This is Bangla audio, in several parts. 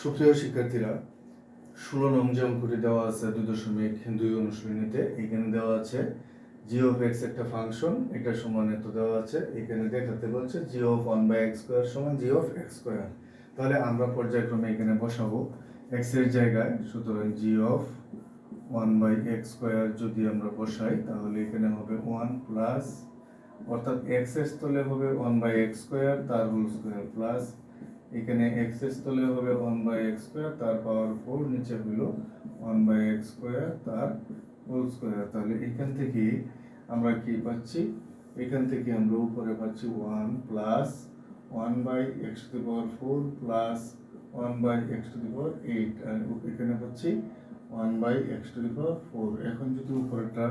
সুপ্রিয় শিক্ষার্থীরা, 16 নং যে অঙ্কটি দেওয়া আছে 2.2 অনুশীলনীতে, এখানে দেওয়া আছে g of x একটা ফাংশন, এটা সমান এত দেওয়া আছে। এখানে দেখাতে বলছে g of 1/x স্কয়ার সমান g of x স্কয়ার। তাহলে আমরা পর্যায়ক্রমে এখানে বসাবো x এর জায়গায়। সুতরাং g of 1/x স্কয়ার যদি আমরা বসাই তাহলে এখানে হবে 1 প্লাস, অর্থাৎ x এর স্থলে হবে 1/x স্কয়ার তার হোল স্কয়ার প্লাস এখানে x এর স্থলে হবে 1/x স্কয়ার তার পাওয়ার 4, নিচে হলো 1/x স্কয়ার তার হোল স্কয়ার। তাহলে এখান থেকে আমরা কি পাচ্ছি? এখান থেকে আমরা উপরে পাচ্ছি 1 প্লাস 1/x⁴ প্লাস 1/x⁴, আর এখানে পাচ্ছি 1/x⁴। এখন যদি উপরেটা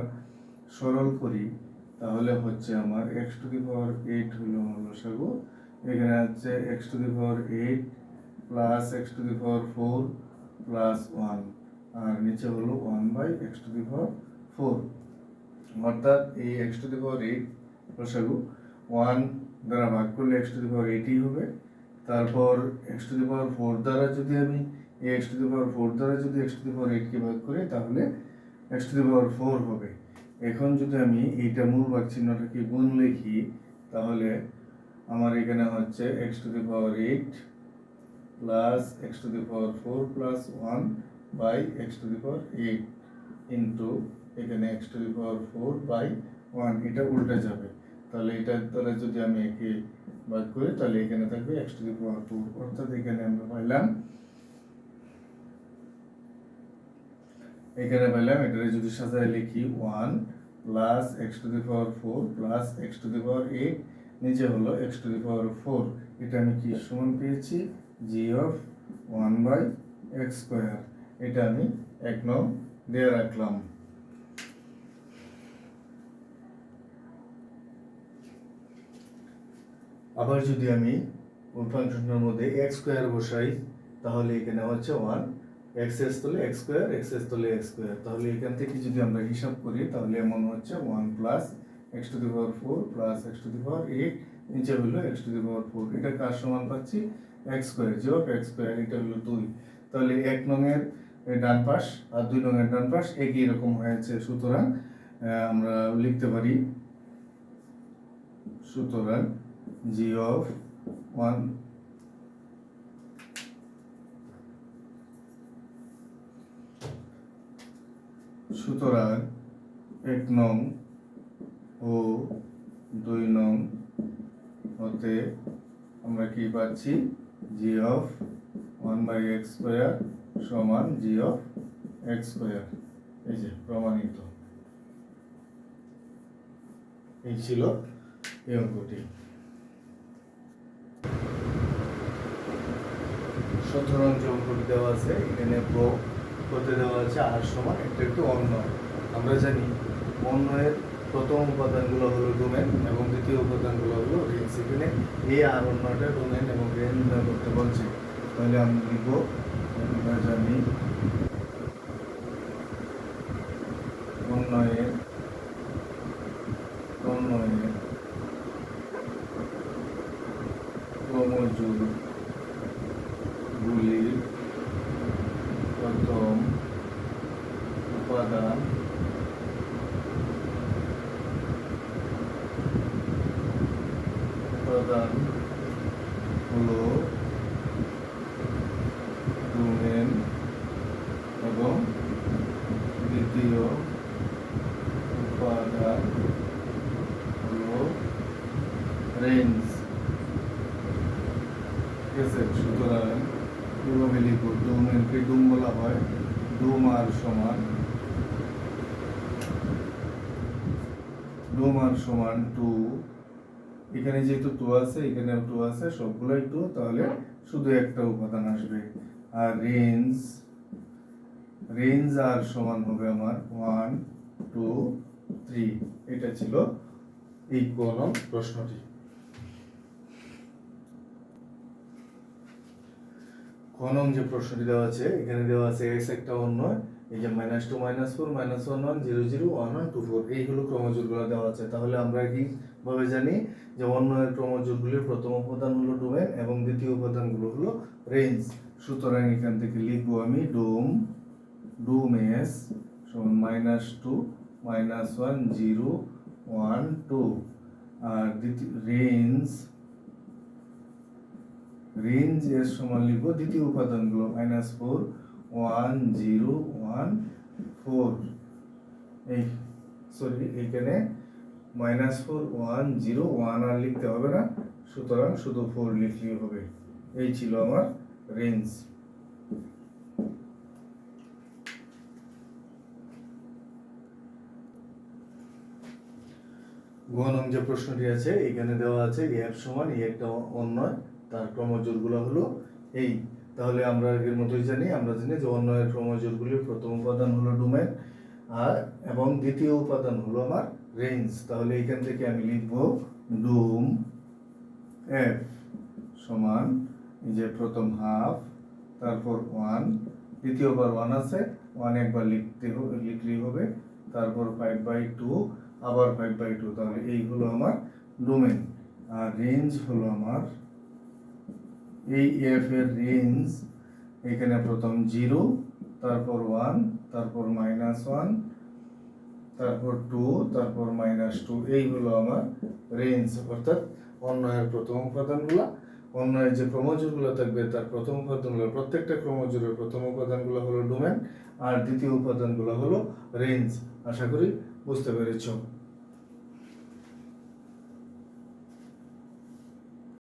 সরল করি তাহলে হচ্ছে আমার x⁴ হলো লসাগু। এখানে হচ্ছে x⁴ প্লাস x⁴ প্লাস 1, আর নিচে হলো 1/x⁴। অর্থাৎ এই x⁴ লসাগু 1 দ্বারা ভাগ করলে x⁴ হবে। তারপর x⁴ দ্বারা যদি আমি এই x⁴ দ্বারা যদি x⁴ কে ভাগ করি তাহলে x⁴ হবে। এখন যদি আমি এইটা মূল ভাগ চিহ্নটাকে গুণ লিখি তাহলে আমার এখানে হচ্ছে x⁴ plus x⁴ plus 1/x⁴ into এখানে x⁴/1, এটা উল্টে যাবে। তাহলে এটা দ্বারা যদি আমি একে ভাগ করি তাহলে এখানে থাকবে x⁴, অর্থাৎ এখানে আমরা পাইলাম এটা যদি সাজায় লিখি 1 প্লাস x⁴ প্লাস x⁴, নিচে হলো x⁴। এটা আমি কি সমান পেয়েছি? g of 1/x square. এটা আমি 1 নং দিয়ে রাখলাম। আবার যদি আমি ওই ফাংশনের মধ্যে x স্কয়ার বসাই তাহলে এখানে হচ্ছে 1, x এর স্থলে x স্কয়ার, x এর স্থলে x স্কয়ার। তাহলে এখান থেকে যদি আমরা হিসাব করি তাহলে এমন হচ্ছে 1 প্লাস x⁴ প্লাস x⁴, নিচে হলো x⁴। এটা কার সমান পাচ্ছি? x square, g of x square. এটা হলো 2। তাহলে 1 নং এর ডান পাশ আর 2 নং এর ডান পাশ একই রকম হয়েছে। সুতরাং আমরা লিখতে পারি, সুতরাং g of 1 সুতরাং 1 নং ও 2 নং হতে আমরা কি পাচ্ছি? g of 1/x স্কয়ার সমান g of x স্কয়ার। এই যে প্রমাণিত। এই ছিল এই অঙ্কটি। 17 নং যে অঙ্কটি দেওয়া আছে এখানে করতে দেওয়া আছে r সমান একটু অন্বয়। আমরা জানি অন্বয়ের প্রথম উপাদানগুলো হলো ডোমেন এবং দ্বিতীয় উপাদানগুলো হলো রেঞ্জ। এখানে এই আর অন্যটা ডোমেন এবং রেঞ্জ নির্ণয় করতে বলছে। তাহলে আমি লিখব, আমরা জানি অন্বয়ের ক্রমজোড়গুলির প্রথম উপাদান হলো ডোমেন এবং দ্বিতীয় উপাদান হলো রেঞ্জ। ঠিক আছে? সুতরাং এভাবে লিখব, ডোমেনকে ডোম বলা হয়। ডোম আর সমান 2। এখানে যেহেতু 2 আছে, এখানে 2 আছে, সবগুলোই 2, তাহলে শুধু একটা উপাদান আসবে। আর রেঞ্জ আর সমান হবে আমার 1 2 3। এটা ছিল এই কোন প্রশ্নটি। কোন যে প্রশ্নটি দেওয়া আছে এখানে দেওয়া আছে x একটা অন্যয়, এই যে -2 -4 -1 1 0 0 1 1 2 4, এই হলো ক্রমজোড়গুলো দেওয়া আছে। তাহলে আমরা কিভাবে জানি যে অন্যয়ের ক্রমজোড়গুলির প্রথম উপাদান হলো ডোমেন এবং দ্বিতীয় উপাদানগুলো হলো রেঞ্জ। সুতরাং এখান থেকে লিখবো আমি ডোম এস সমান -2 -1 0 1 2 আর রেঞ্জ এর সমান লিখবো দ্বিতীয় উপাদানগুলো -4 1 0 1 4 এই সরি এখানে -4 1 0 1 আর লিখতে হবে না, সুতরাং শুধু 4 লিখলেই হবে। এই ছিল আমার রেঞ্জ। গ নং যে প্রশ্নটি আছে এখানে দেওয়া আছে এফ সমান একটা অন্যয়, তার ক্রমজোড়গুলো হলো এই। তাহলে আমরা এর মতোই জানি যে অন্যয়ের ক্রমজোড়গুলির প্রথম উপাদান হলো ডোমেন আর এবং দ্বিতীয় উপাদান হলো আমার রেঞ্জ। তাহলে এখান থেকে আমি লিখব ডোম এফ সমান এই যে প্রথম হাফ, তারপর 1, দ্বিতীয়বার 1 আছে 1 একবার লিখলেই হবে, তারপর 5/2 আবার 5/2। তাহলে এই হলো আমার ডোমেন। আর রেঞ্জ হলো আমার এই এফ এর রেঞ্জ এখানে প্রথম 0, তারপর 1, তারপর -1, তারপর 2, তারপর -2। এই হলো আমার রেঞ্জ, অর্থাৎ অন্যয়ের প্রথম উপাদানগুলো, অন্যয়ের যে ক্রমজোড়গুলো থাকবে তার প্রথম উপাদানগুলো, প্রত্যেকটা ক্রমজোড়ের প্রথম উপাদানগুলো হলো ডোমেন আর দ্বিতীয় উপাদানগুলো হলো রেঞ্জ। আশা করি বুঝতে পেরেছো।